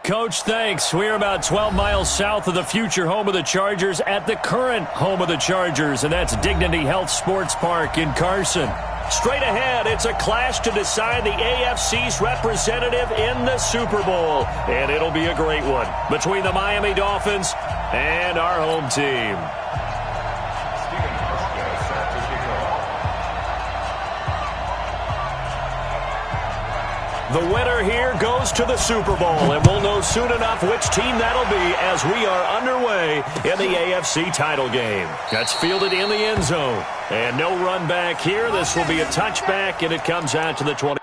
Coach, thanks. We're about 12 miles south of the future home of the Chargers at the current home of the Chargers, and that's Dignity Health Sports Park in Carson. Straight ahead, it's a clash to decide the AFC's representative in the Super Bowl, and it'll be a great one between the Miami Dolphins and our home team. The winner here goes to the Super Bowl, and we'll know soon enough which team that'll be as we are underway in the AFC title game. That's fielded in the end zone. And no run back here. This will be a touchback, and it comes out to the 20.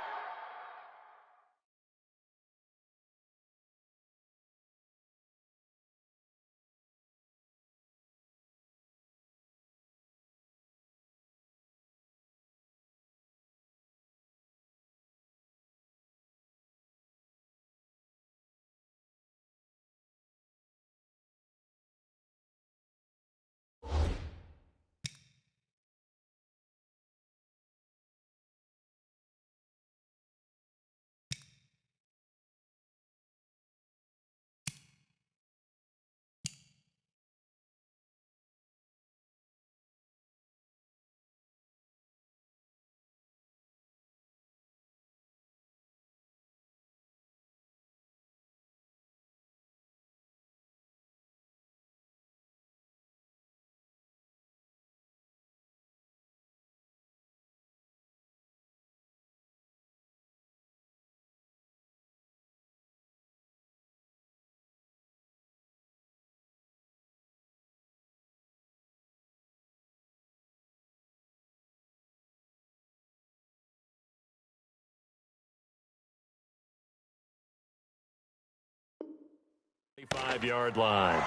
Five-yard line.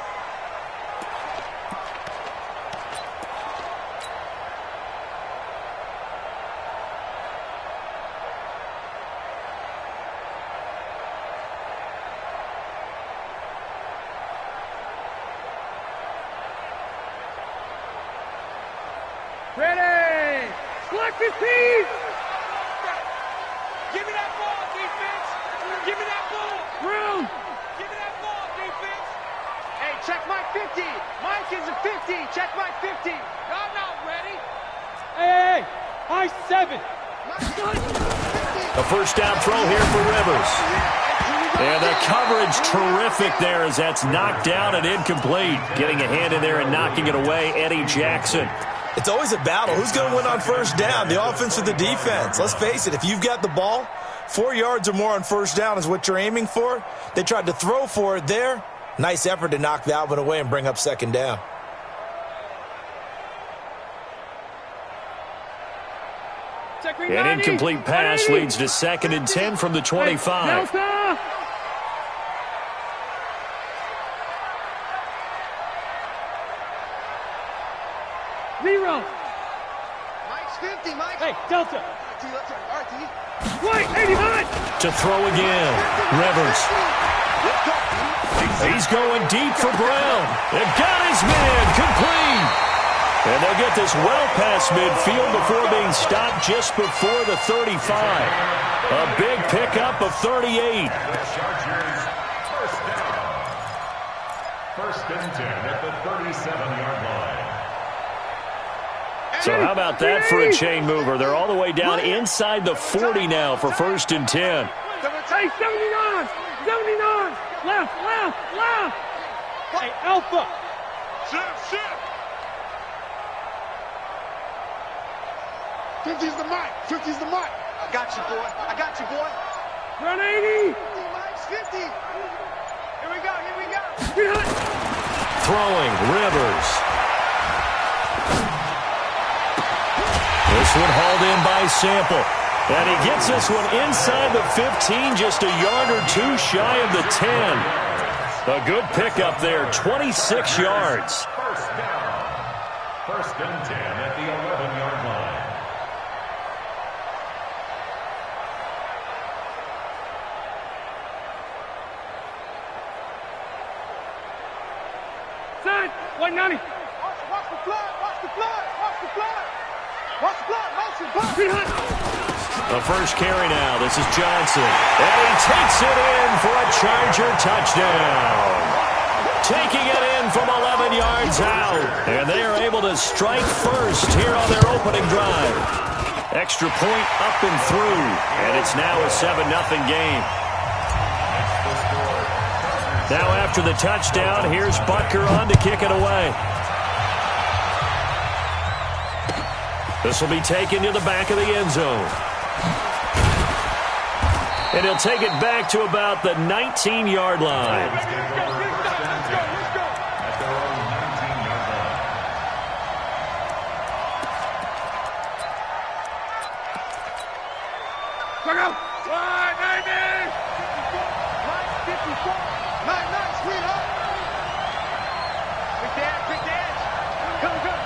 Ready! Select the team! Give me that ball, defense! Give me that ball! Room! Give me that ball, defense! Hey, check my 50! Mike is a 50! Check my 50! Y'all not ready? Hey, high 7! A first down throw here for Rivers. And the coverage terrific there as that's knocked down and incomplete. Getting a hand in there and knocking it away, Eddie Jackson. It's always a battle. Who's going to win on first down, the offense or the defense? Let's face it, if you've got the ball, 4 yards or more on first down is what you're aiming for. They tried to throw for it there. Nice effort to knock that one away and bring up second down. An incomplete pass leads to 2nd and 10 from the 25. Zero. Mike's 50, Mike. Hey, Delta. RT. White, 89. To throw again. Rivers. He's going deep for Brown. And got his man complete. And they'll get this well past midfield before being stopped just before the 35. A big pickup of 38. First and 10 at the 37-yard line. So how about that for a chain mover? They're all the way down inside the 40 now for 1st and 10. Hey, 79! 79! Left! Hey, Alpha! Shift! 50's the mic! 50's the mic! I got you, boy! Run 80! 50, Mike's 50! Here we go! Throwing, Rivers. This one hauled in by Sample. And he gets this one inside the 15, just a yard or two shy of the 10. A good pickup there, 26 yards. First down. First and 10 at the 11-yard line. Side, 190. Watch the flood. Motion, block. The first carry now. This is Johnson. And he takes it in for a Charger touchdown. Taking it in from 11 yards out. And they are able to strike first here on their opening drive. Extra point up and through. And it's now a 7-0 game. Now after the touchdown, here's Butker on to kick it away. This will be taken to the back of the end zone. And he'll take it back to about the 19-yard line. Look out! Line 90! Line 54! Line 9, sweetheart! Big dance! Come, come!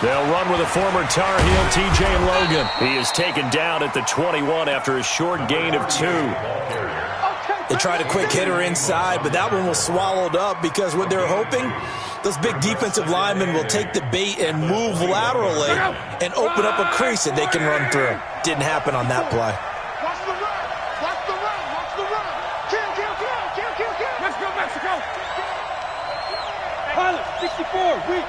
They'll run with a former Tar Heel, T.J. Logan. He is taken down at the 21 after a short gain of 2. They tried a quick hitter inside, but that one was swallowed up because what they're hoping, those big defensive linemen will take the bait and move laterally and open up a crease that they can run through. Didn't happen on that play. Watch the run! Watch the run! Watch the run! Kill! Let's go, Mexico! Pilot, 64, weak!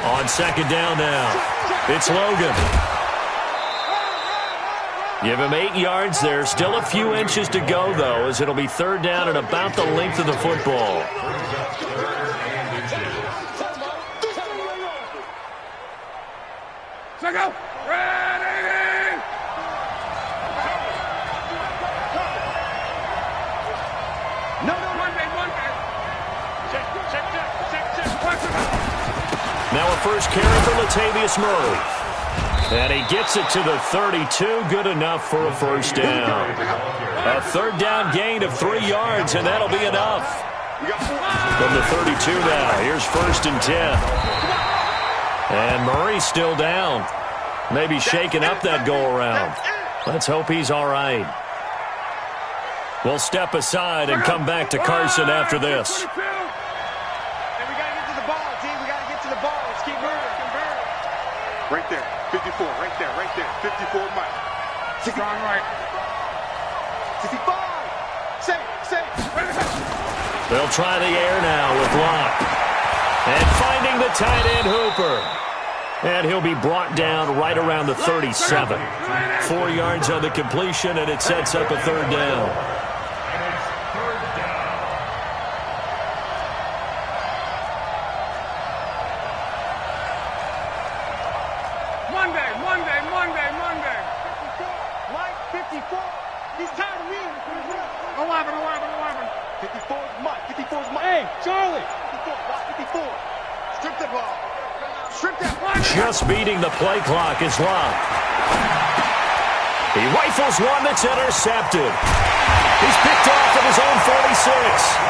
On second down now, it's Logan. Give him 8 yards there. Still a few inches to go, though, as it'll be third down and about the length of the football. Check out! Ready! No, one day. Check. Now a first carry for Latavius Murray. And he gets it to the 32. Good enough for a first down. A third down gain of 3 yards, and that'll be enough. From the 32 now, here's first and 10. And Murray's still down. Maybe shaking up that go-around. Let's hope he's all right. We'll step aside and come back to Carson after this. Right there, 54, right there, 54 Mike. Strong right. 55. Safe. They'll try the air now with Locke. And finding the tight end Hooper. And he'll be brought down right around the 37. 4 yards on the completion, and it sets up a third down. Monday. Mike, 54. He's tired of me. 11. 54 is Mike. Hey, Charlie. 54. Strip the ball. Just beating the play clock is Locke. He rifles one that's intercepted. He's picked off at his own 46.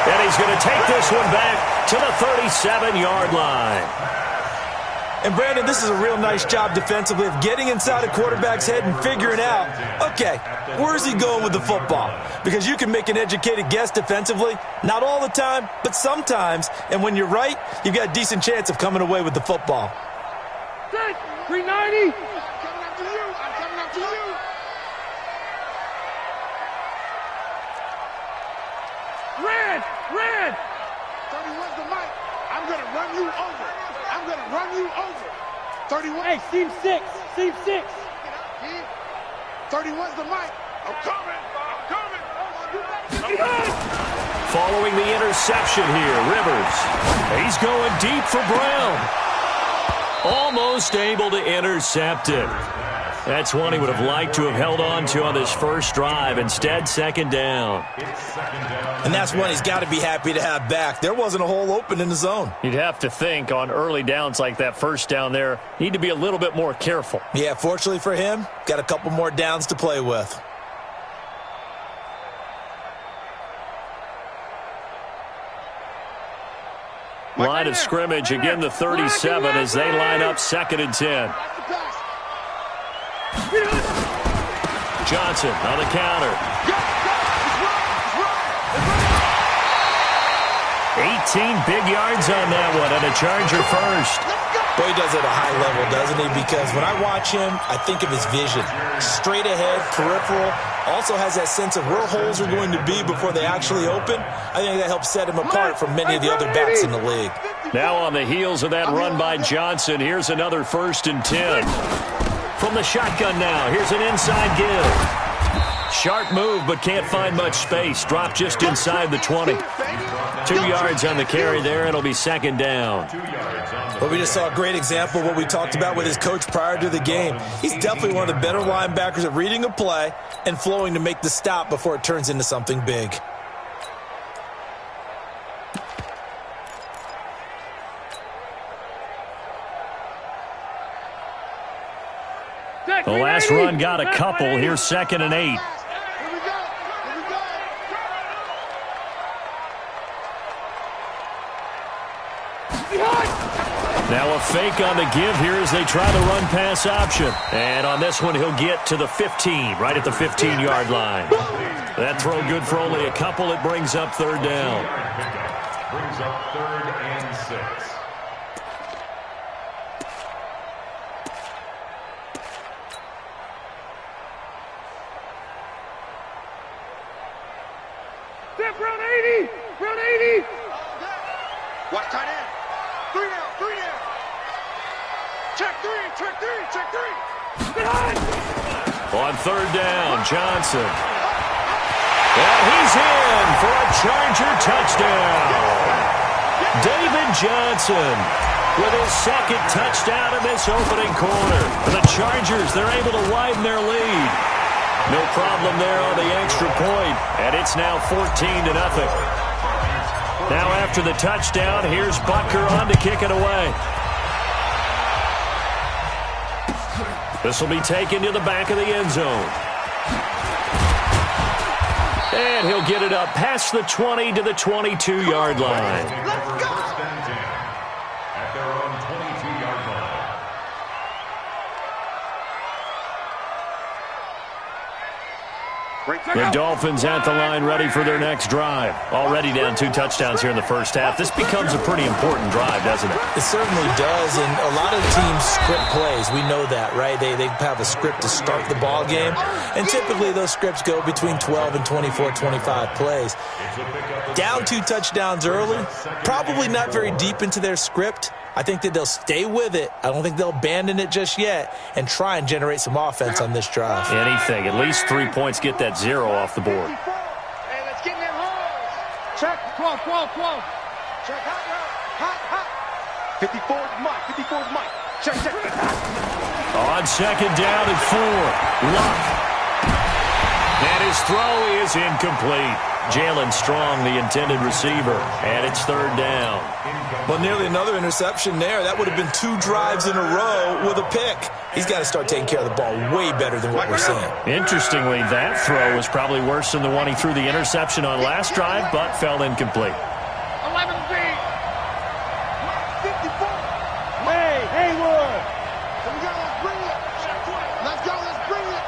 And he's going to take this one back to the 37-yard line. And, Brandon, this is a real nice job defensively of getting inside a quarterback's head and figuring out, okay, where's he going with the football? Because you can make an educated guess defensively. Not all the time, but sometimes. And when you're right, you've got a decent chance of coming away with the football. 390. I'm coming up to you. Red. 31's the mic. I'm going to run you over. 31. Hey, seam 6. 31's the mic. I'm coming. Following the interception here, Rivers. He's going deep for Brown. Almost able to intercept it. That's one he would have liked to have held on to on this first drive. Instead, second down. And that's one he's got to be happy to have back. There wasn't a hole open in the zone. You'd have to think on early downs like that first down there, need to be a little bit more careful. Yeah, fortunately for him, got a couple more downs to play with. Line of scrimmage, again the 37 as they line up second and 10. Johnson on the counter. 18 big yards on that one, and a Charger first. Boy, he does it at a high level, doesn't he? Because when I watch him, I think of his vision. Straight ahead, peripheral, also has that sense of where holes are going to be before they actually open. I think that helps set him apart from many of the other backs in the league. Now on the heels of that run by Johnson, here's another 1st and 10. From the shotgun now, here's an inside give. Sharp move, but can't find much space. Drop just inside the 20. 2 yards on the carry there. It'll be 2nd down. Well, we just saw a great example of what we talked about with his coach prior to the game. He's definitely one of the better linebackers at reading a play and flowing to make the stop before it turns into something big. The last run got a couple. Here's 2nd and 8. Now a fake on the give here as they try the run-pass option. And on this one, he'll get to the 15, right at the 15-yard line. That throw good for only a couple. It brings up 3rd down. Brings up 3rd and 6. Round 80! Round 80! Watch tight end. 3 down, 3 down. Check 3, check 3, check 3. Behind! On 3rd down, Johnson. And he's in for a Charger touchdown. David Johnson with his 2nd touchdown in this opening quarter. For the Chargers, they're able to widen their lead. No problem there on the extra point, and it's now 14-0. Now after the touchdown, here's Butker on to kick it away. This will be taken to the back of the end zone. And he'll get it up past the 20 to the 22-yard line. Let's go! At their own 22-yard line. The Dolphins at the line ready for their next drive. Already down 2 touchdowns here in the first half. This becomes a pretty important drive, doesn't it? It certainly does, and a lot of teams script plays. We know that, right? They have a script to start the ball game, and typically those scripts go between 12 and 24, 25 plays. Down 2 touchdowns early, probably not very deep into their script. I think that they'll stay with it. I don't think they'll abandon it just yet and try and generate some offense on this drive. Anything. At least 3 points. Get that 0 off the board. Hey, let's get in them holes. Check. 12. Check. Hot. 54 is Mike. 54 is Mike. Check. On 2nd down and 4. Luck. And his throw is incomplete. Jalen Strong, the intended receiver, and it's 3rd down. Well, nearly another interception there. That would have been 2 drives in a row with a pick. He's got to start taking care of the ball way better than what we're seeing. Interestingly, that throw was probably worse than the one he threw the interception on last drive, but fell incomplete. 11 feet. 54. Hey, Haywood. Here we go. Let's bring it. Let's go. Let's bring it.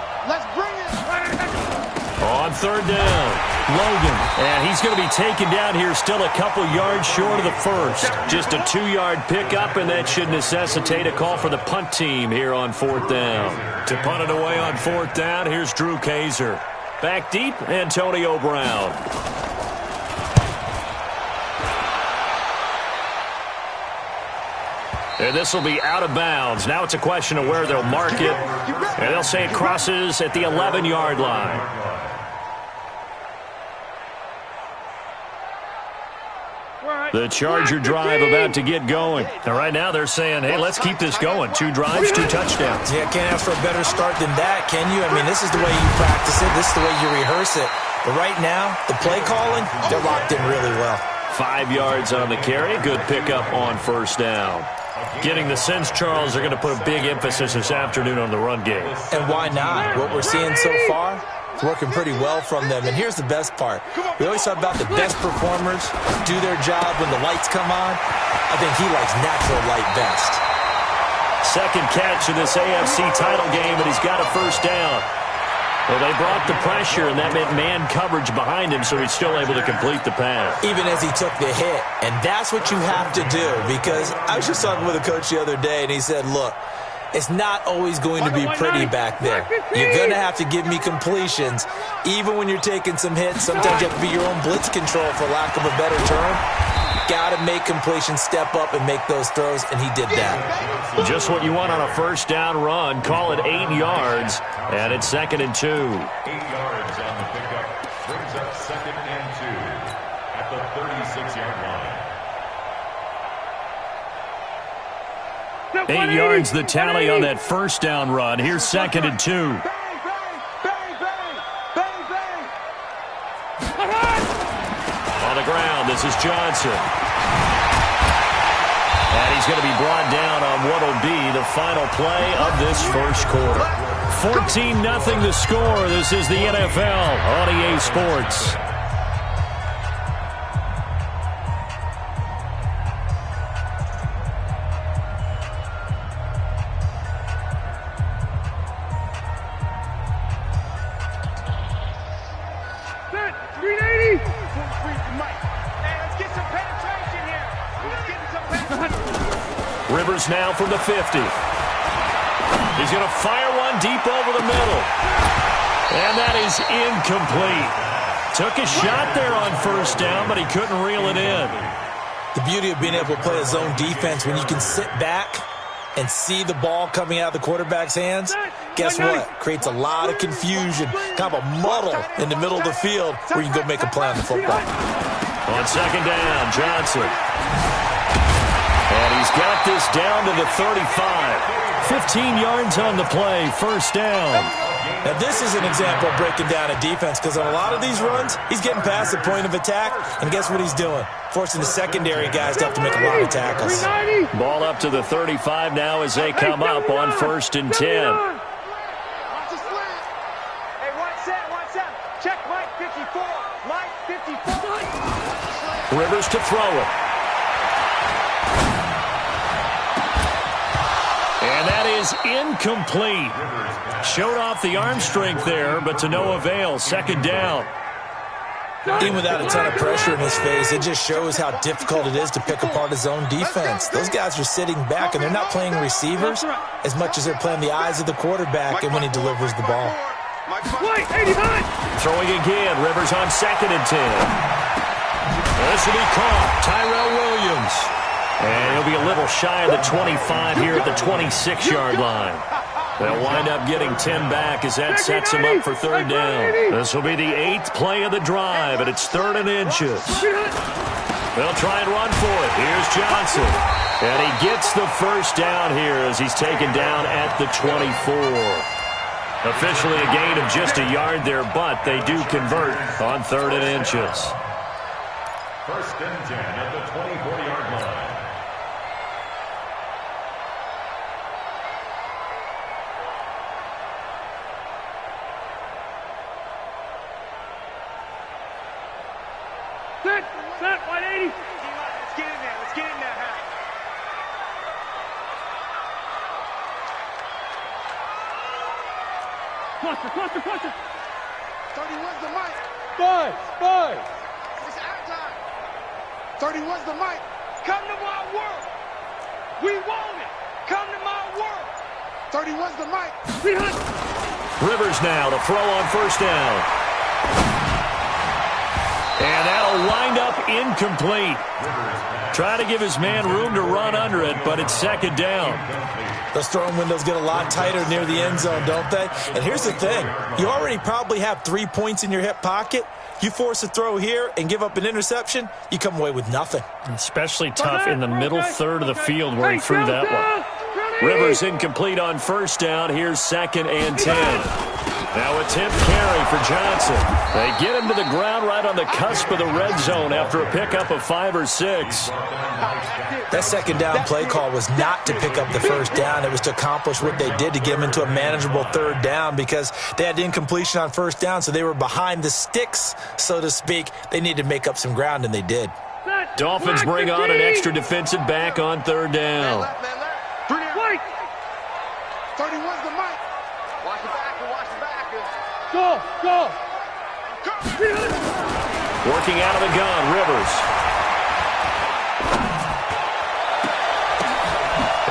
On 3rd down, Logan. And he's going to be taken down here still a couple yards short of the first. Just a 2-yard pickup, and that should necessitate a call for the punt team here on 4th down. To punt it away on 4th down, here's Drew Kaiser. Back deep, Antonio Brown. And this will be out of bounds. Now it's a question of where they'll mark it. And they'll say it crosses at the 11-yard line. The Charger drive about to get going. And right now they're saying, hey, let's keep this going. 2 drives, 2 touchdowns. Yeah, can't ask for a better start than that, can you? I mean, this is the way you practice it. This is the way you rehearse it. But right now, the play calling, they're locked in really well. 5 yards on the carry. Good pickup on 1st down. Getting the sense, Charles, are going to put a big emphasis this afternoon on the run game. And why not? What we're seeing so far, it's working pretty well from them. And here's the best part. We always talk about the best performers do their job when the lights come on. I think he likes natural light best. 2nd catch in this AFC title game, and he's got a 1st down. Well, they brought the pressure, and that meant man coverage behind him, so he's still able to complete the pass. Even as he took the hit. And that's what you have to do, because I was just talking with a coach the other day, and he said, look, it's not always going to be pretty back there. You're going to have to give me completions. Even when you're taking some hits, sometimes you have to be your own blitz control, for lack of a better term. Got to make completions, step up, and make those throws, and he did that. Just what you want on a first down run. Call it 8 yards, and it's 2nd and 2. 8 yards on the pickup. Brings up 2nd and 2 at the 36-yard line. 8 yards the tally on that first down run. Here's 2nd and 2. Bang, bang, bang, bang, bang, bang. On the ground, this is Johnson. And he's going to be brought down on what will be the final play of this first quarter. 14-0 the score. This is the NFL on EA Sports. Rivers now from the 50. He's going to fire one deep over the middle. And that is incomplete. Took a shot there on first down, but he couldn't reel it in. The beauty of being able to play a zone defense, when you can sit back and see the ball coming out of the quarterback's hands, guess what? Creates a lot of confusion, kind of a muddle in the middle of the field where you can go make a play on the football. On second down, Johnson. And he's got this down to the 35. 15 yards on the play, first down. Now, this is an example of breaking down a defense, because on a lot of these runs, he's getting past the point of attack, and guess what he's doing? Forcing the secondary guys to have to make a lot of tackles. Ball up to the 35 now as they come up on 1st and 10. Hey, one set. Check Mike 54. Mike 54. Rivers to throw it. And that is incomplete. Showed off the arm strength there, but to no avail. Second down. Even without a ton of pressure in his face, it just shows how difficult it is to pick apart his own defense. Those guys are sitting back, and they're not playing receivers as much as they're playing the eyes of the quarterback and when he delivers the ball. Throwing again. Rivers on 2nd and 10. This will be caught. Tyrell Williams. And he'll be a little shy of the 25 here at the 26-yard line. They'll wind up getting 10 back as that sets him up for third down. This will be the 8th play of the drive, and it's 3rd and inches. They'll try and run for it. Here's Johnson. And he gets the first down here as he's taken down at the 24. Officially a gain of just a yard there, but they do convert on 3rd and inches. 1st and 10 at the 24-yard line. Set, 180. Let's get in there, huh? Cluster. 31's the mic. Boys. It's our time. 31's the mic. Come to my world. We want it. Come to my world. 31's the mic. Rivers now to throw on first down. And that'll wind up incomplete. Trying to give his man room to run under it, but it's 2nd down. Those throwing windows get a lot tighter near the end zone, don't they? And here's the thing. You already probably have 3 points in your hip pocket. You force a throw here and give up an interception, you come away with nothing. Especially tough in the middle third of the field where he threw that one. Rivers incomplete on first down. Here's 2nd and 10. Now attempt carry for Johnson. They get him to the ground right on the cusp of the red zone after a pickup of 5 or 6. That second down play call was not to pick up the first down. It was to accomplish what they did to get him into a manageable third down, because they had incompletion on first down, so they were behind the sticks, so to speak. They needed to make up some ground, and they did. Dolphins bring on an extra defensive back on third down. Wait. 31's the mic. Watch the back. Go. Working out of the gun, Rivers.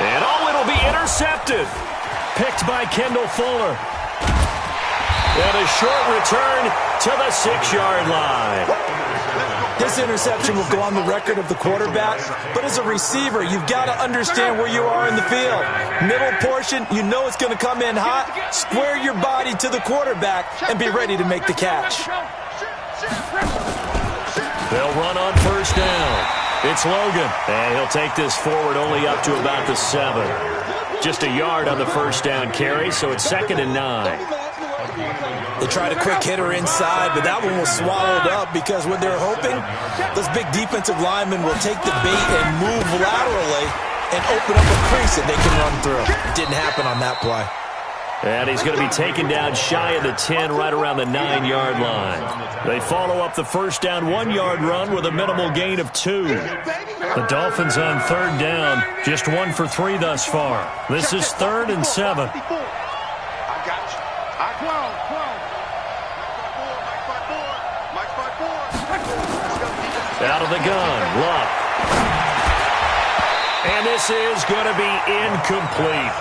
And it'll be intercepted. Picked by Kendall Fuller. And a short return to the 6-yard line. This interception will go on the record of the quarterback, but as a receiver, you've got to understand where you are in the field. Middle portion, you know it's going to come in hot. Square your body to the quarterback and be ready to make the catch. They'll run on first down. It's Logan, and he'll take this forward only up to about the 7. Just a yard on the first down carry, so it's 2nd and 9. They tried a quick hitter inside, but that one was swallowed up because what they're hoping, those big defensive linemen will take the bait and move laterally and open up a crease that they can run through. It didn't happen on that play. And he's going to be taken down shy of the 10, right around the 9-yard line. They follow up the first down 1-yard run with a minimal gain of 2. The Dolphins on 3rd down, just 1 for 3 thus far. This is 3rd and 7. Out of the gun, Luck. And this is going to be incomplete.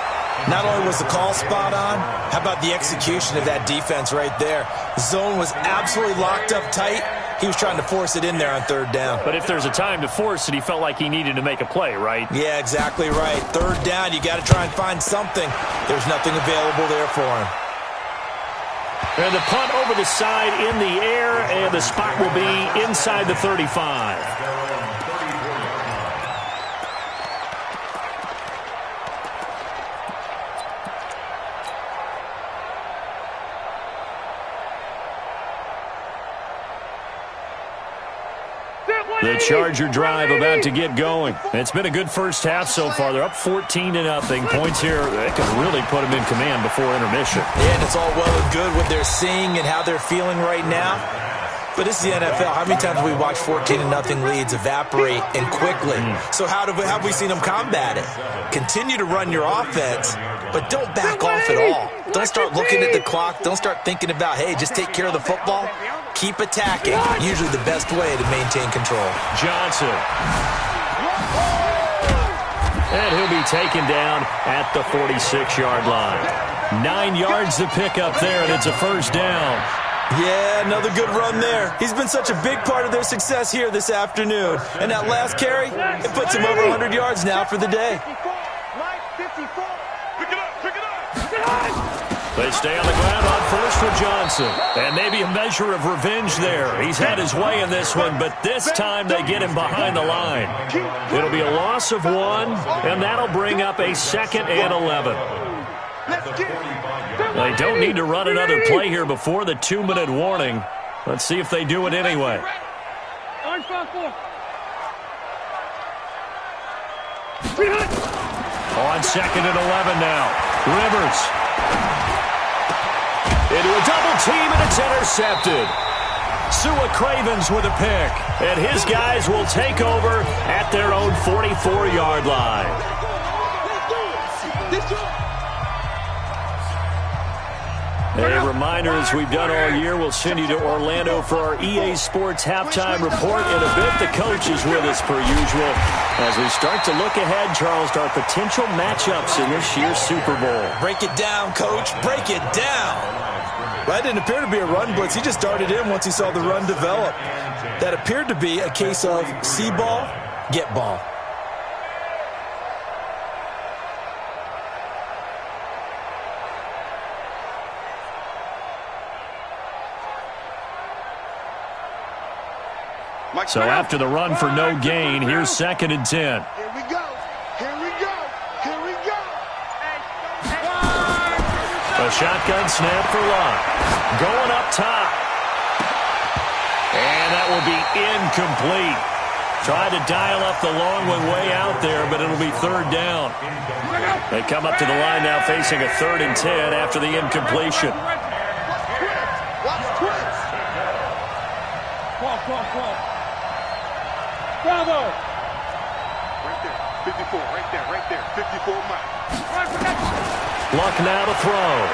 Not only was the call spot on, how about the execution of that defense right there? Zone was absolutely locked up tight. He was trying to force it in there on 3rd down. But if there's a time to force it, he felt like he needed to make a play, right? Yeah, exactly right. 3rd down, you got to try and find something. There's nothing available there for him. And the punt over the side in the air, and the spot will be inside the 35. The Charger drive about to get going. It's been a good first half so far. They're up 14-0. Points here that could really put them in command before intermission. Yeah, and it's all well and good what they're seeing and how they're feeling right now. But this is the NFL. How many times have we watched 14-0 leads evaporate and quickly? So how have we seen them combat it? Continue to run your offense, but don't back off at all. Don't start looking at the clock. Don't start thinking about, hey, just take care of the football. Keep attacking. Usually the best way to maintain control. Johnson. And he'll be taken down at the 46-yard line. 9 yards to pick up there, and it's a first down. Yeah, another good run there. He's been such a big part of their success here this afternoon. And that last carry, it puts him over 100 yards now for the day. They stay on the ground on first for Johnson. And maybe a measure of revenge there. He's had his way in this one, but this time they get him behind the line. It'll be a loss of 1, and that'll bring up a 2nd and 11. They don't need to run another play here before the 2-minute warning. Let's see if they do it anyway. On 2nd and 11 now. Rivers. Into a double team, and it's intercepted. Sua Cravens with a pick. And his guys will take over at their own 44-yard line. A reminder, as we've done all year, we'll send you to Orlando for our EA Sports halftime report. In a bit, the coach is with us per usual. As we start to look ahead, Charles, to our potential matchups in this year's Super Bowl. Break it down, Coach. Break it down. That didn't appear to be a run blitz. He just darted in once he saw the run develop. That appeared to be a case of see ball, get ball. So after the run for no gain, here's 2nd and 10. Here we go. Here we go. Here we go. A shotgun snap for Luck. Going up top. And that will be incomplete. Tried to dial up the long one way out there, but it'll be 3rd down. They come up to the line now facing a 3rd and 10 after the incompletion. Bravo! Right there, 54, right there, 54 miles. Luck now to throw.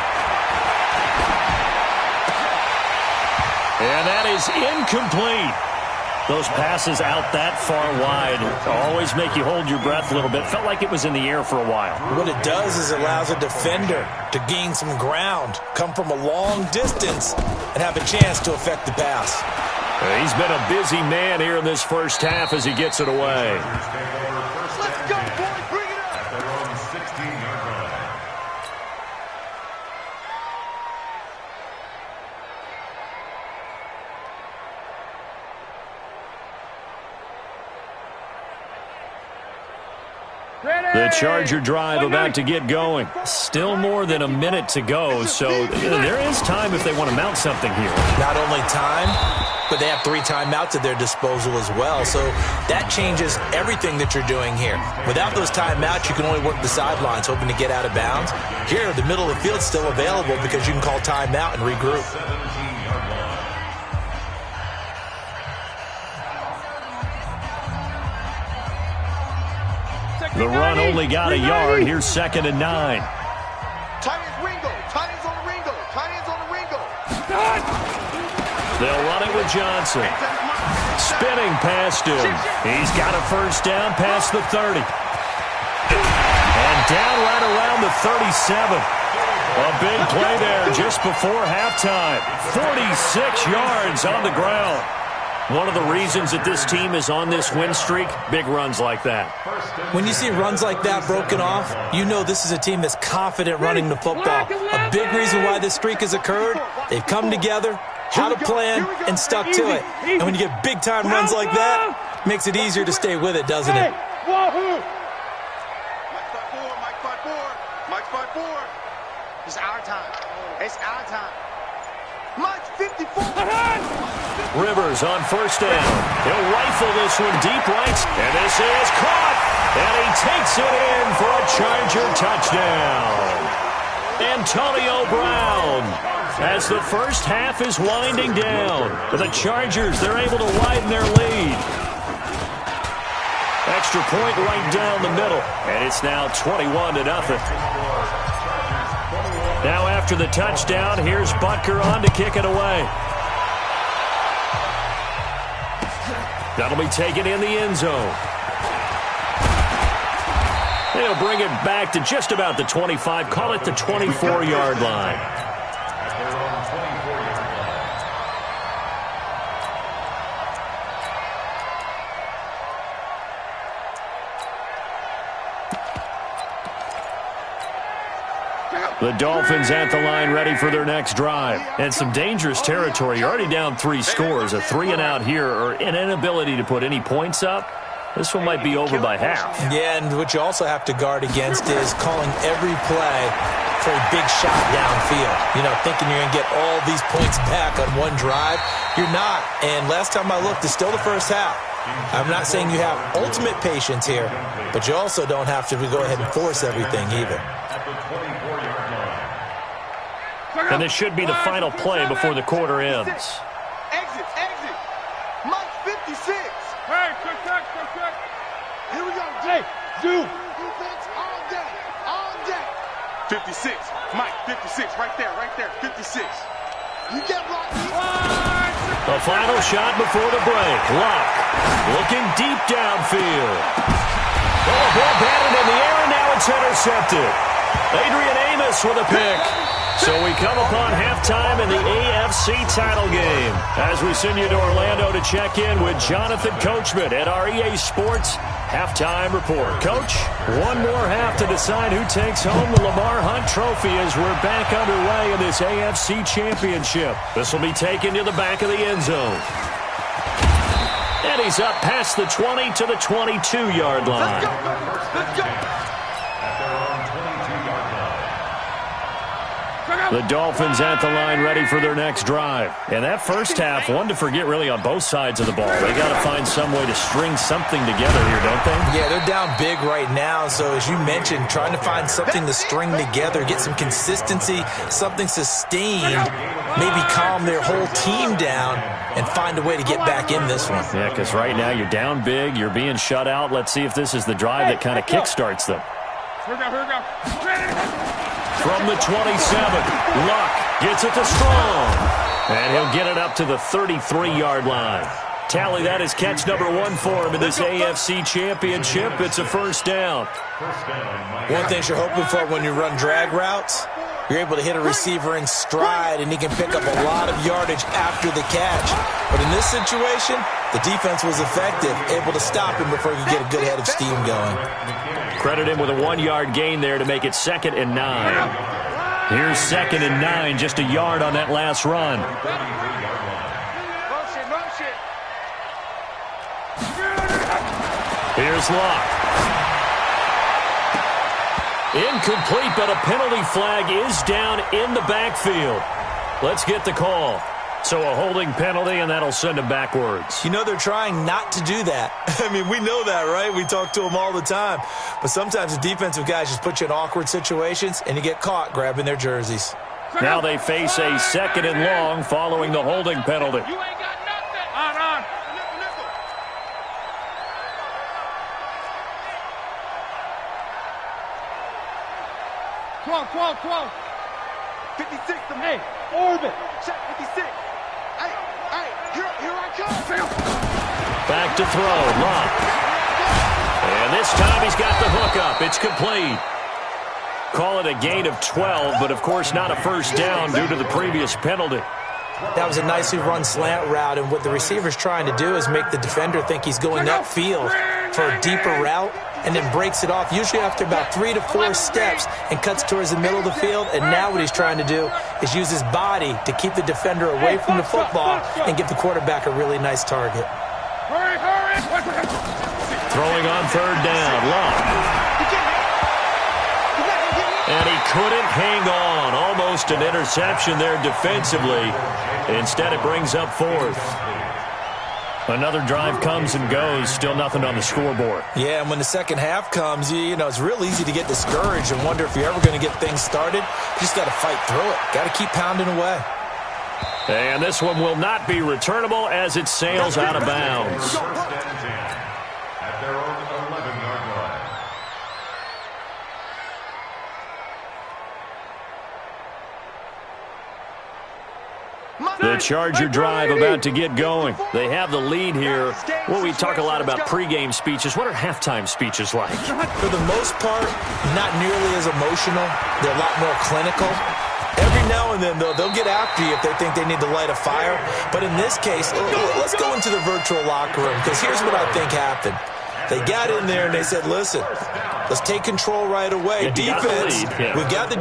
And that is incomplete. Those passes out that far wide always make you hold your breath a little bit. Felt like it was in the air for a while. What it does is it allows a defender to gain some ground, come from a long distance, and have a chance to affect the pass. He's been a busy man here in this first half as he gets it away. Let's go, boys. Bring it up. At their own 16-yard line. The Charger drive about to get going. Still more than a minute to go, so there is time if they want to mount something here. Not only time, but they have 3 timeouts at their disposal as well. So that changes everything that you're doing here. Without those timeouts, you can only work the sidelines, hoping to get out of bounds. Here, the middle of the field's still available because you can call timeout and regroup. 17-yard line. The run only got a yard. Here's 2nd and 9. Tight ends Ringo. Tight ends on the Ringo. Tight ends on the Ringo. They'll run it with Johnson. Spinning past him. He's got a first down past the 30. And down right around the 37. A big play there just before halftime. 46 yards on the ground. One of the reasons that this team is on this win streak, big runs like that. When you see runs like that broken off, you know this is a team that's confident running the football. A big reason why this streak has occurred, they've come together, had a plan, and stuck to it. And when you get big-time runs like that, it makes it easier to stay with it, doesn't it? Mike's 5-4. It's our time. It's our time. Mike's 54. Rivers on first down. He'll rifle this one deep right. And this is caught. And he takes it in for a Charger touchdown. Antonio Brown. As the first half is winding down. The Chargers, they're able to widen their lead. Extra point right down the middle. And it's now 21-0. Now after the touchdown, here's Butker on to kick it away. That'll be taken in the end zone. They'll bring it back to just about the 25. Call it the 24-yard line. At their own 24-yard line. The Dolphins at the line ready for their next drive. And some dangerous territory. You're already down 3 scores. A 3-and-out here or an inability to put any points up. This one might be over by half. Yeah, and what you also have to guard against is calling every play for a big shot downfield. You know, thinking you're going to get all these points back on one drive. You're not. And last time I looked, it's still the first half. I'm not saying you have ultimate patience here, but you also don't have to go ahead and force everything either. At the 24-yard line. And this should be the final play before the quarter ends. Exit. Mike 56. Hey, quick. Here we go, Jay. Zoom. Defense all day. 56. Mike, 56. Right there. 56. You get blocked. The final shot before the break. Luck looking deep downfield. Oh, a ball batted in the air, and now it's intercepted. Adrian Amos with a pick. So we come upon halftime in the AFC title game as we send you to Orlando to check in with Jonathan Coachman at our EA Sports Halftime Report. Coach, one more half to decide who takes home the Lamar Hunt Trophy as we're back underway in this AFC Championship. This will be taken to the back of the end zone. And he's up past the 20 to the 22-yard line. Let's go. At their own 22-yard line. The Dolphins at the line ready for their next drive. And that first half, one to forget really on both sides of the ball. They got to find some way to string something together here, don't they? Yeah, they're down big right now. So as you mentioned, trying to find something to string together, get some consistency, something sustained, maybe calm their whole team down and find a way to get back in this one. Yeah, because right now you're down big, you're being shut out. Let's see if this is the drive that kind of kickstarts them. Here we go. From the 27, Luck gets it to Strong. And he'll get it up to the 33-yard line. Tally that as catch number 1 for him in this AFC Championship. It's a first down. One thing you're hoping for when you run drag routes, you're able to hit a receiver in stride, and he can pick up a lot of yardage after the catch. But in this situation, the defense was effective, able to stop him before he could get a good head of steam going. Credit him with a 1-yard gain there to make it 2nd and 9. Here's 2nd and 9, just a yard on that last run. Here's Locke. Incomplete, but a penalty flag is down in the backfield. Let's get the call. So a holding penalty, and that'll send him backwards. You know they're trying not to do that. I mean, we know that, right? We talk to them all the time. But sometimes the defensive guys just put you in awkward situations, and you get caught grabbing their jerseys. Now they face a 2nd and long following the holding penalty. You ain't got nothing. On. Twelve. 56 to me. Orbit. Check 56. Hey, here I come. Back to throw. Locke. And this time he's got the hook up. It's complete. Call it a gain of 12, but of course not a first down due to the previous penalty. That was a nicely run slant route, and what the receiver's trying to do is make the defender think he's going upfield for a deeper route, and then breaks it off, usually after about 3 to 4 steps, and cuts towards the middle of the field. And now what he's trying to do is use his body to keep the defender away from the football and give the quarterback a really nice target. Throwing on 3rd down, Locke. And he couldn't hang on. Almost an interception there defensively. Instead, it brings up 4th. Another drive comes and goes. Still nothing on the scoreboard. Yeah, and when the second half comes, you know, it's real easy to get discouraged and wonder if you're ever going to get things started. You just got to fight through it. Got to keep pounding away. And this one will not be returnable as it sails out of bounds. At their own 11-yard line. The Charger drive about to get going. They have the lead here. Well, we talk a lot about pregame speeches. What are halftime speeches like? For the most part, not nearly as emotional. They're a lot more clinical. Every now and then, though, they'll get after you if they think they need to light a fire. But in this case, let's go into the virtual locker room, because here's what I think happened. They got in there and they said, listen, let's take control right away. Defense, we got the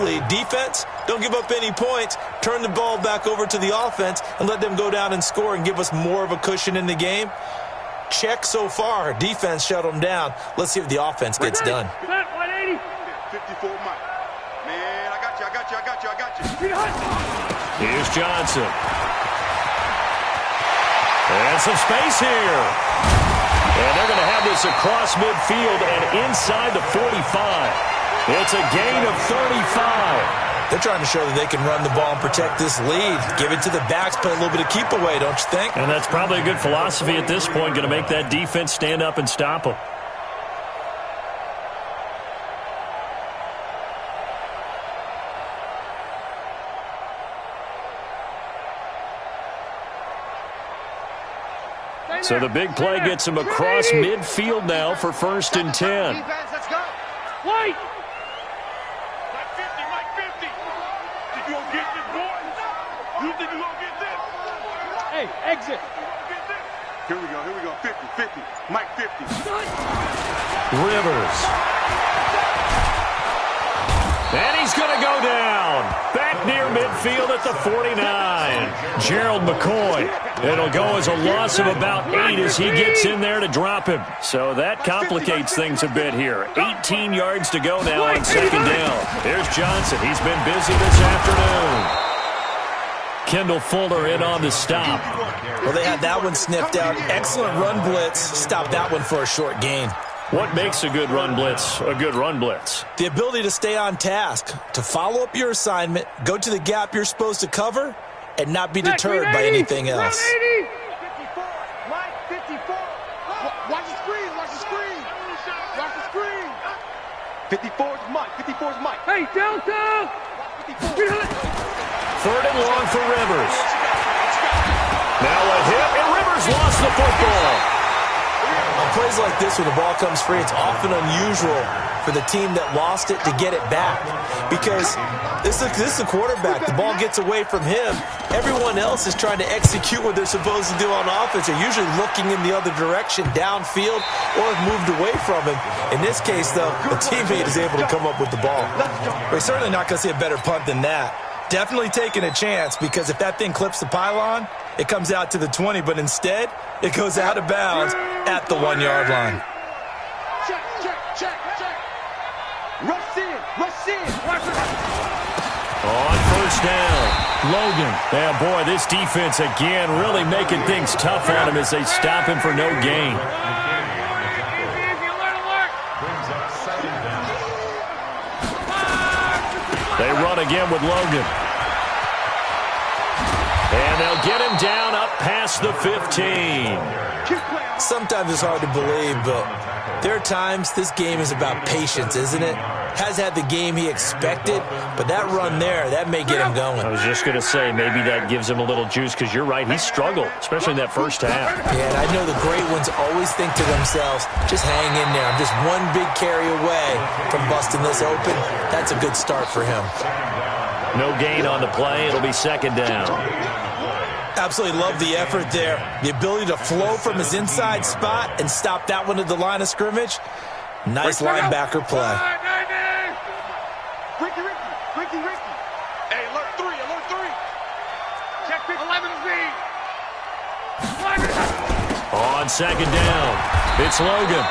lead. Defense, don't give up any points. Turn the ball back over to the offense and let them go down and score and give us more of a cushion in the game. Check so far. Defense shut them down. Let's see if the offense gets done. 180. 54 Mike. Man, I got you. Here's Johnson. And some space here. And they're going to have this across midfield and inside the 45. It's a gain of 35. They're trying to show that they can run the ball and protect this lead. Give it to the backs, play a little bit of keep away, don't you think? And that's probably a good philosophy at this point, going to make that defense stand up and stop them. So the big play gets him across midfield now for 1st and 10. Let's go. Wait. Mike 50. Think you gonna get this, boy? You think you gonna get this? Hey, exit. Here we go. 50. Mike 50. Rivers. And he's going to go down. Back near midfield at the 49. Gerald McCoy. It'll go as a loss of about 8 as he gets in there to drop him. So that complicates things a bit here. 18 yards to go now on 2nd down. There's Johnson. He's been busy this afternoon. Kendall Fuller in on the stop. Well, they had that one sniffed out. Excellent run blitz. Stopped that one for a short gain. What makes a good run blitz a good run blitz? The ability to stay on task, to follow up your assignment, go to the gap you're supposed to cover, and not be deterred by anything else. 54. Mike 54. Watch the screen. 54 is Mike. Hey, Delta. 3rd and long for Rivers. Now a hit, and Rivers lost the football. On plays like this, when the ball comes free, it's often unusual for the team that lost it to get it back. Because this is the quarterback. The ball gets away from him. Everyone else is trying to execute what they're supposed to do on offense. They're usually looking in the other direction, downfield, or have moved away from him. In this case, though, the teammate is able to come up with the ball. We're certainly not going to see a better punt than that. Definitely taking a chance, because if that thing clips the pylon, it comes out to the 20, but instead, it goes out of bounds at the 1-yard line. Check, check, check, check. Rush in, rush in. On 1st down, Logan. Yeah, boy, this defense again really making things tough on him as they stop him for no gain. They run again with Logan. And they'll get him down up past the 15. Sometimes it's hard to believe, but there are times this game is about patience, isn't it? Has had the game he expected, but that run there, that may get him going. I was just going to say, maybe that gives him a little juice, because you're right, he struggled, especially in that first half. Yeah, and I know the great ones always think to themselves, just hang in there. I'm just one big carry away from busting this open. That's a good start for him. No gain on the play. It'll be 2nd down. Absolutely love the effort there. The ability to flow from his inside spot and stop that one at the line of scrimmage. Nice linebacker play. Ricky. Hey, alert 3. Check 11Z. On 2nd down, it's Logan.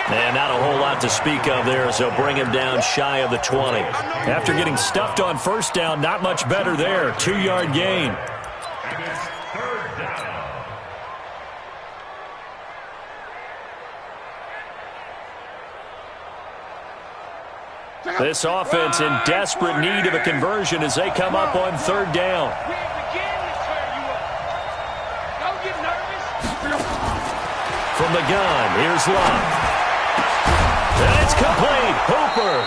And not a whole lot to speak of there, so bring him down shy of the 20. After getting stuffed on 1st down, not much better there. 2-yard gain. And it's 3rd down. This offense in desperate need of a conversion as they come up on 3rd down. From the gun, here's Love. And it's complete. Hooper.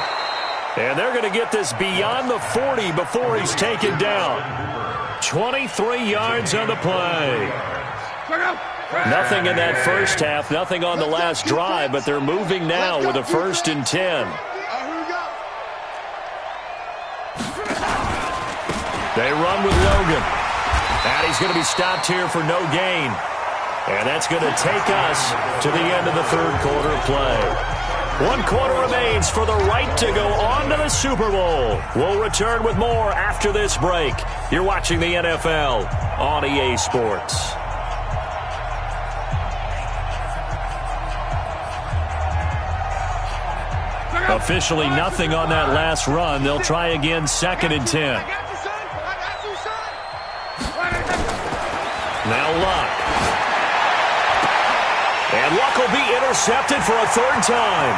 And they're going to get this beyond the 40 before he's taken down. 23 yards on the play. Nothing in that first half, nothing on the last drive, but they're moving now with a 1st and 10. They run with Logan. And he's going to be stopped here for no gain. And that's going to take us to the end of the 3rd quarter of play. 1 quarter remains for the right to go on to the Super Bowl. We'll return with more after this break. You're watching the NFL on EA Sports. Officially nothing on that last run. They'll try again 2nd and 10. Now Luck. And Luck will be intercepted for a 3rd time.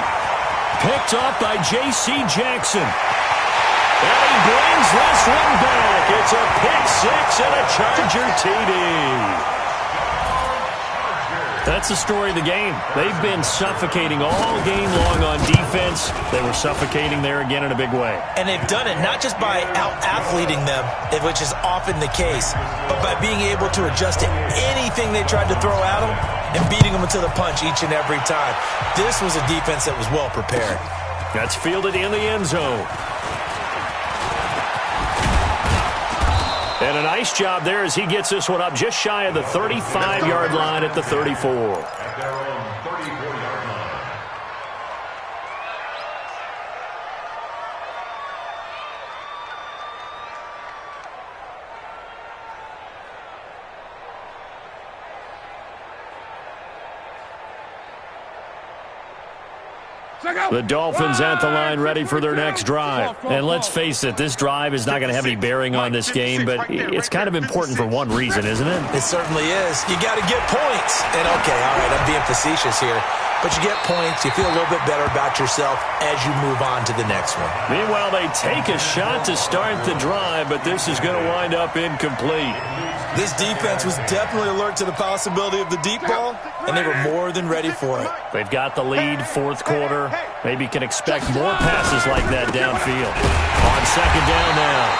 Picked off by J.C. Jackson. And he brings this one back. It's a pick 6 and a Charger TD. That's the story of the game. They've been suffocating all game long on defense. They were suffocating there again in a big way. And they've done it not just by out-athleting them, which is often the case, but by being able to adjust to anything they tried to throw at them and beating them to the punch each and every time. This was a defense that was well prepared. That's fielded in the end zone. And a nice job there as he gets this one up just shy of the 35-yard line at the 34. At their own 34-yard line. The Dolphins at the line ready for their next drive. And let's face it, this drive is not going to have any bearing on this game, but it's kind of important for one reason, isn't it? It certainly is. You got to get points. And okay, all right, I'm being facetious here. But you get points, you feel a little bit better about yourself as you move on to the next one. Meanwhile, they take a shot to start the drive, but this is going to wind up incomplete. This defense was definitely alert to the possibility of the deep ball, and they were more than ready for it. They've got the lead, 4th quarter. Maybe can expect more passes like that downfield. On 2nd down now,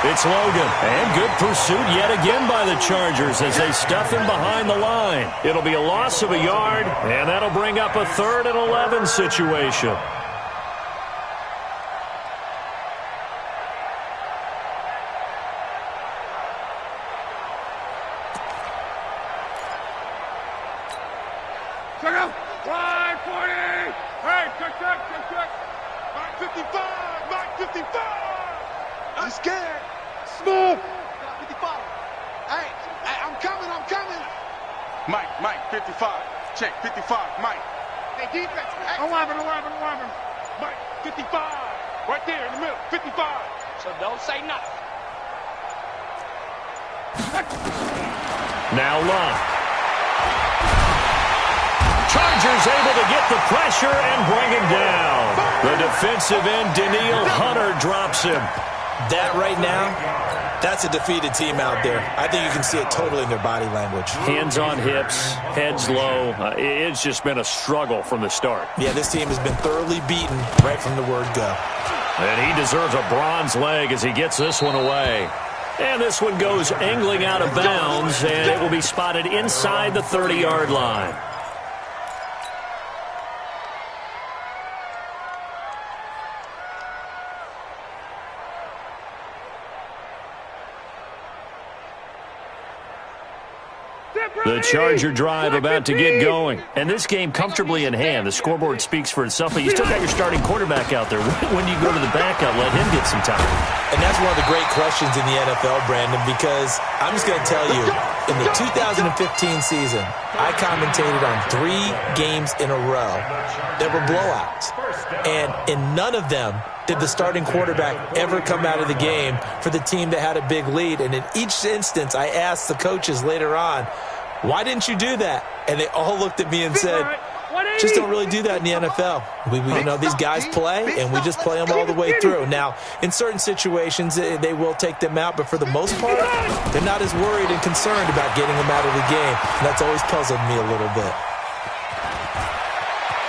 It's Logan. And good pursuit yet again by the Chargers as they stuff him behind the line. It'll be a loss of a yard, and that'll bring up a 3rd and 11 situation. Line 40! Hey, check. Mike 55! Mike 55! I'm scared. Smooth. 55. Hey, I'm coming. Mike, 55. Check, 55, Mike. Hey, defense. Hey. 11. Mike, 55. Right there in the middle, 55. So don't say nothing. Now Love. Chargers able to get the pressure and bring him down. The defensive end, Danielle Hunter, drops him. That right now, that's a defeated team out there. I think you can see it totally in their body language. Hands on hips, heads low. It's just been a struggle from the start. Yeah, this team has been thoroughly beaten right from the word go. And he deserves a bronze leg as he gets this one away. And this one goes angling out of bounds, and it will be spotted inside the 30-yard line. The Charger drive about to get going. And this game comfortably in hand. The scoreboard speaks for itself, but you still got your starting quarterback out there. When do you go to the backup, let him get some time? And that's one of the great questions in the NFL, Brandon, because I'm just going to tell you, in the 2015 season, I commentated on 3 games in a row that were blowouts. And in none of them did the starting quarterback ever come out of the game for the team that had a big lead. And in each instance, I asked the coaches later on, why didn't you do that? And they all looked at me and said, just don't really do that in the NFL. We these guys play, and we just play them all the way through. Now, in certain situations, they will take them out, but for the most part, they're not as worried and concerned about getting them out of the game. And that's always puzzled me a little bit.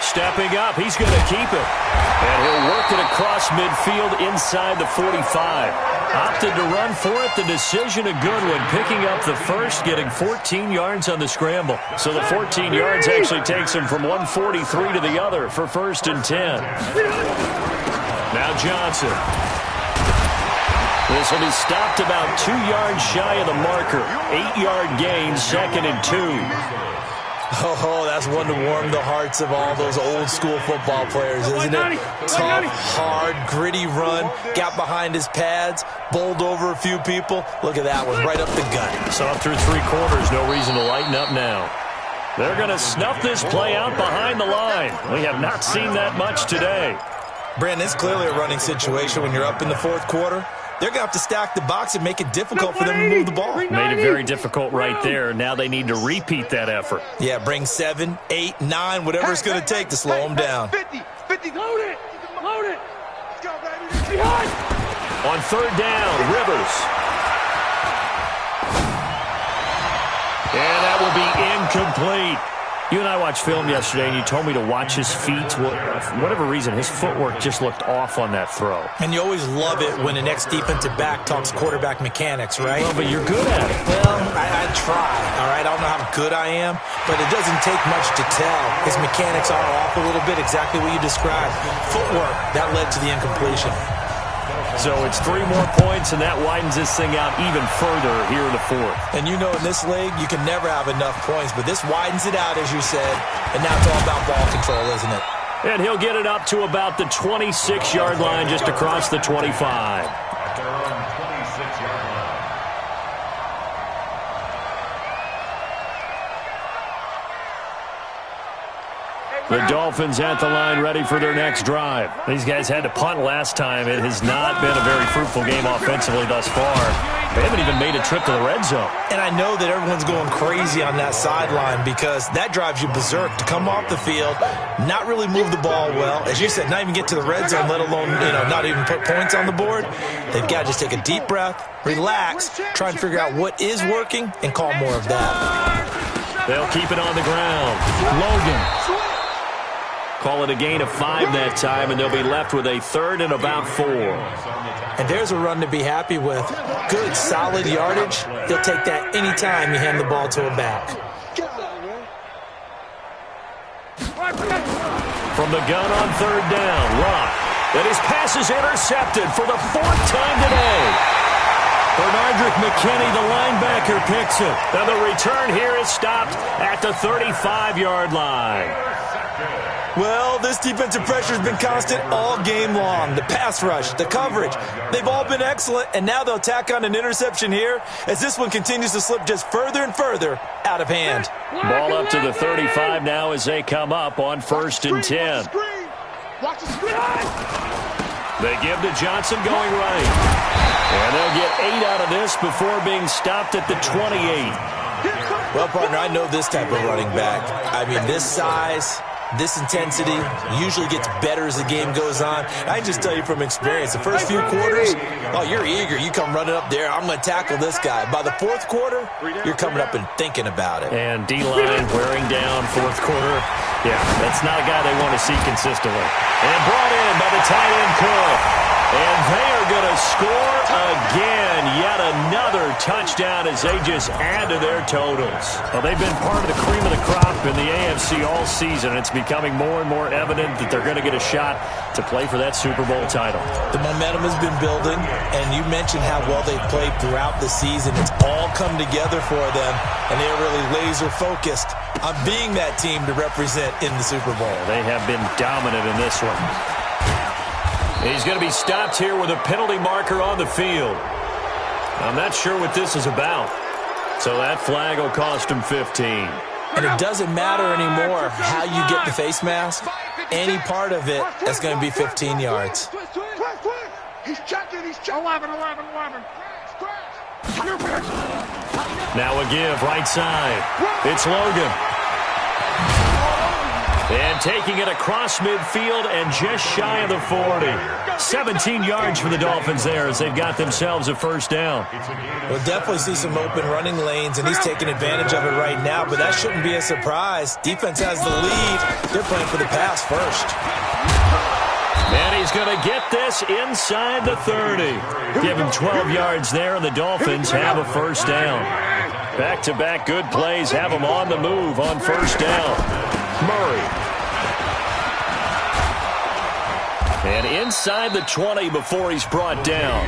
Stepping up, he's going to keep it. And he'll work it across midfield inside the 45. Opted to run for it. The decision a good one. Picking up the first, getting 14 yards on the scramble. So the 14 yards actually takes him from 143 to the other for 1st and 10. Now Johnson. This will be stopped about 2 yards shy of the marker. 8-yard gain, 2nd and 2. Oh, that's one to warm the hearts of all those old-school football players, isn't it? Tough, hard, gritty run, got behind his pads, bowled over a few people. Look at that one, right up the gut. So up through 3 quarters, no reason to lighten up now. They're going to snuff this play out behind the line. We have not seen that much today. Brandon, it's clearly a running situation when you're up in the 4th quarter. They're going to have to stack the box and make it difficult for them to move the ball. Made it very difficult right there. Now they need to repeat that effort. Yeah, bring 7, 8, 9, whatever it's going to take to slow them down. 50, load it. Let's go, baby. Behind. On 3rd down, Rivers. And that will be incomplete. You and I watched film yesterday, and you told me to watch his feet. For whatever reason, his footwork just looked off on that throw. And you always love it when an ex-defensive back talks quarterback mechanics, right? Well, but you're good at it. Well, I try, all right? I don't know how good I am, but it doesn't take much to tell. His mechanics are off a little bit, exactly what you described. Footwork, that led to the incompletion. So it's 3 more points, and that widens this thing out even further here in the 4th. And you know in this league, you can never have enough points, but this widens it out, as you said, and now it's all about ball control, isn't it? And he'll get it up to about the 26-yard line, just across the 25. At their own 26-yard line. The Dolphins at the line, ready for their next drive. These guys had to punt last time. It has not been a very fruitful game offensively thus far. They haven't even made a trip to the red zone. And I know that everyone's going crazy on that sideline because that drives you berserk to come off the field, not really move the ball well. As you said, not even get to the red zone, let alone, not even put points on the board. They've got to just take a deep breath, relax, try and figure out what is working, and call more of that. They'll keep it on the ground. Logan. Call it a gain of 5 that time, and they'll be left with a 3rd and about 4. And there's a run to be happy with. Good, solid yardage. They'll take that anytime you hand the ball to a back. From the gun on 3rd down, Rock. And his pass is intercepted for the 4th time today. Bernardrick McKinney, the linebacker, picks it. And the return here is stopped at the 35-yard line. Well, this defensive pressure has been constant all game long. The pass rush, the coverage, they've all been excellent, and now they'll tack on an interception here as this one continues to slip just further and further out of hand. Ball up to the 35 now as they come up on 1st and 10. Watch the screen. They give to Johnson going right. And they'll get 8 out of this before being stopped at the 28. Well, partner, I know this type of running back. I mean, this size, this intensity usually gets better as the game goes on. I can just tell you from experience, the first few quarters, oh, you're eager. You come running up there, I'm going to tackle this guy. By the 4th quarter, you're coming up and thinking about it. And D-line wearing down 4th quarter. Yeah, that's not a guy they want to see consistently. And brought in by the tight end Cook. And they are going to score again. Yet another touchdown as they just add to their totals. Well, they've been part of the cream of the crop in the AFC all season. It's becoming more and more evident that they're going to get a shot to play for that Super Bowl title. The momentum has been building, and you mentioned how well they've played throughout the season. It's all come together for them, and they are really laser-focused on being that team to represent in the Super Bowl. They have been dominant in this one. He's going to be stopped here with a penalty marker on the field. I'm not sure what this is about. So that flag will cost him 15. And it doesn't matter anymore how you get the face mask. Any part of it, that's going to be 15 yards. He's checking. 11. Now a give, right side. It's Logan. And taking it across midfield and just shy of the 40. 17 yards for the Dolphins there as they've got themselves a 1st down. We'll definitely see some open running lanes, and he's taking advantage of it right now, but that shouldn't be a surprise. Defense has the lead. They're playing for the pass first. And he's going to get this inside the 30. Give him 12 yards there, and the Dolphins have a 1st down. Back-to-back good plays have them on the move on 1st down. Murray. And inside the 20 before he's brought down.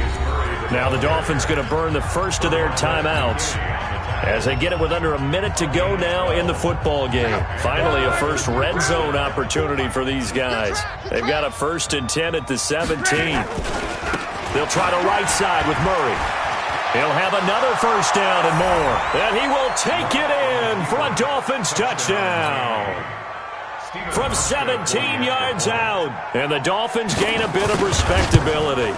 Now the Dolphins going to burn the first of their timeouts as they get it with under a minute to go now in the football game. Finally, a first red zone opportunity for these guys. They've got a 1st and 10 at the 17. They'll try to right side with Murray. He'll have another 1st down and more. And he will take it in for a Dolphins touchdown. From 17 yards out. And the Dolphins gain a bit of respectability.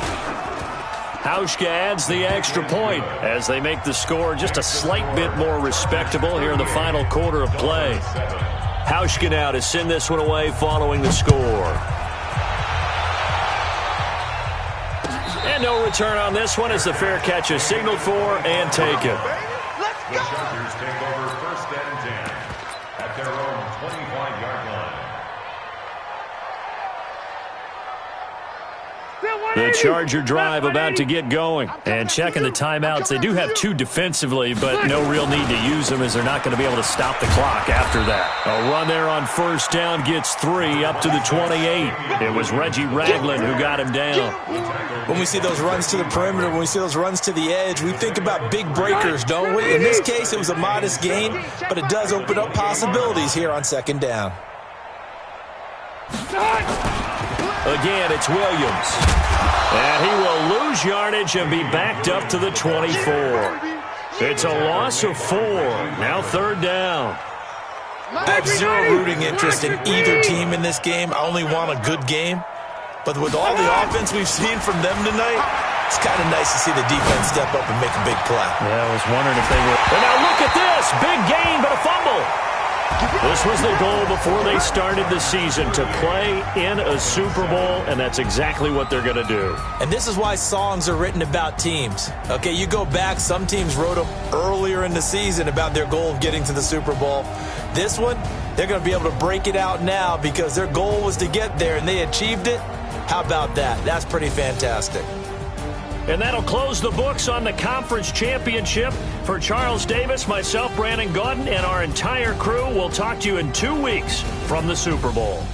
Hauschka adds the extra point as they make the score just a slight bit more respectable here in the final quarter of play. Hauschka now to send this one away following the score. And no return on this one as the fair catch is signaled for and taken. Let's The go. Chargers take over 1st and 10 at their own 25-yard line. The Charger drive about to get going. And checking the timeouts. They do have 2 defensively, but no real need to use them as they're not going to be able to stop the clock after that. A run there on 1st down gets 3 up to the 28. It was Reggie Ragland who got him down. When we see those runs to the perimeter, when we see those runs to the edge, we think about big breakers, don't we? In this case, it was a modest gain, but it does open up possibilities here on 2nd down. Again, it's Williams. And he will lose yardage and be backed up to the 24. It's a loss of 4. Now 3rd down. I have zero rooting interest in either team in this game. I only want a good game. But with all the offense we've seen from them tonight, it's kind of nice to see the defense step up and make a big play. Yeah, I was wondering if they were. And now look at this. Big gain, but a fumble. This was the goal before they started the season, to play in a Super Bowl, and that's exactly what they're going to do. And this is why songs are written about teams. Okay, you go back, some teams wrote them earlier in the season about their goal of getting to the Super Bowl. This one, they're going to be able to break it out now because their goal was to get there, and they achieved it. How about that? That's pretty fantastic. And that'll close the books on the conference championship. For Charles Davis, myself, Brandon Gaudin, and our entire crew, we'll talk to you in 2 weeks from the Super Bowl.